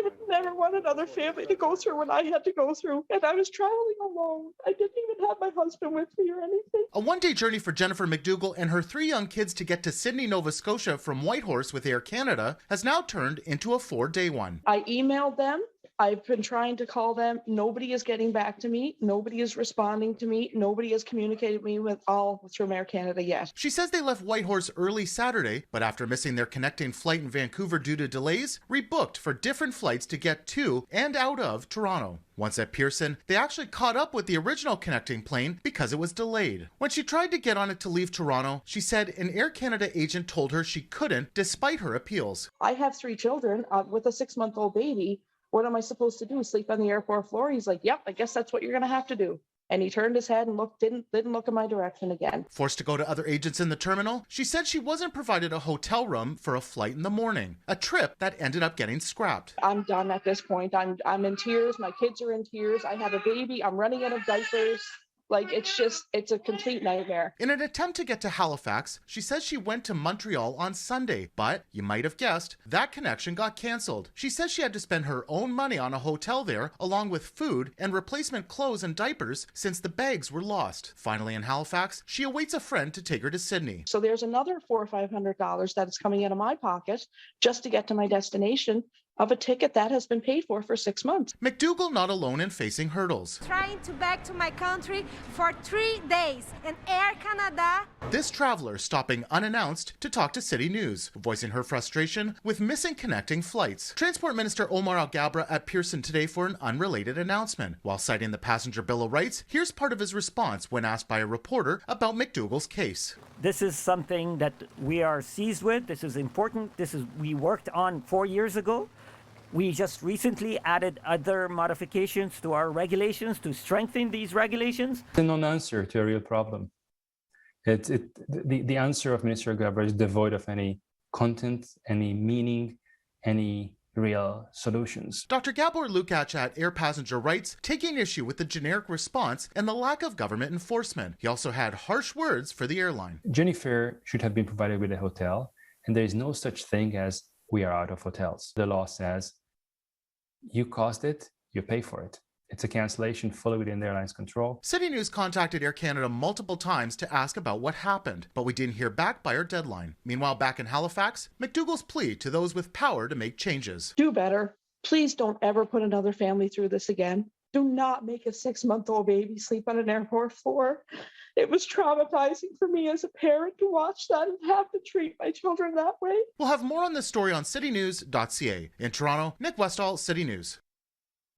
I would never want another family to go through what I had to go through. And I was traveling alone. I didn't even have my husband with me or anything. A one-day journey for Jennifer MacDougall and her 3 young kids to get to Sydney, Nova Scotia from Whitehorse with Air Canada has now turned into a 4-day one. I emailed them. I've been trying to call them. Nobody is getting back to me. Nobody is responding to me. Nobody has communicated me with all through Air Canada yet. She says they left Whitehorse early Saturday, but after missing their connecting flight in Vancouver due to delays, rebooked for different flights to get to and out of Toronto. Once at Pearson, they actually caught up with the original connecting plane because it was delayed. When she tried to get on it to leave Toronto, she said an Air Canada agent told her she couldn't despite her appeals. I have 3 children with a 6-month-old baby. What am I supposed to do? Sleep on the airport floor? He's like, yep, I guess that's what you're going to have to do. And he turned his head and didn't look in my direction again. Forced to go to other agents in the terminal, she said she wasn't provided a hotel room for a flight in the morning, a trip that ended up getting scrapped. I'm done at this point. I'm in tears. My kids are in tears. I have a baby. I'm running out of diapers. Like, it's a complete nightmare. In an attempt to get to Halifax, she says she went to Montreal on Sunday, but you might have guessed, that connection got canceled. She says she had to spend her own money on a hotel there, along with food and replacement clothes and diapers since the bags were lost. Finally in Halifax, she awaits a friend to take her to Sydney. So there's another $400 or $500 that is coming out of my pocket just to get to my destination of a ticket that has been paid for 6 months. MacDougall not alone in facing hurdles. Trying to back to my country for 3 days in Air Canada. This traveler stopping unannounced to talk to CityNews, voicing her frustration with missing connecting flights. Transport Minister Omar Al-Gabra at Pearson today for an unrelated announcement. While citing the Passenger Bill of Rights, here's part of his response when asked by a reporter about MacDougall's case. This is something that we are seized with. This is important. We worked on 4 years ago. We just recently added other modifications to our regulations to strengthen these regulations. It's a non-answer to a real problem. The answer of Minister Gabra is devoid of any content, any meaning, any real solutions. Dr. Gabor Lukács at Air Passenger Rights taking issue with the generic response and the lack of government enforcement. He also had harsh words for the airline. Jennifer should have been provided with a hotel, and there is no such thing as we are out of hotels. The law says you caused it, you pay for it. It's a cancellation fully within the airline's control. CityNews contacted Air Canada multiple times to ask about what happened, but we didn't hear back by our deadline. Meanwhile, back in Halifax, MacDougall's plea to those with power to make changes. Do better. Please don't ever put another family through this again. Do not make a 6-month-old baby sleep on an airport floor. It was traumatizing for me as a parent to watch that and have to treat my children that way. We'll have more on this story on citynews.ca. In Toronto, Nick Westall, City News.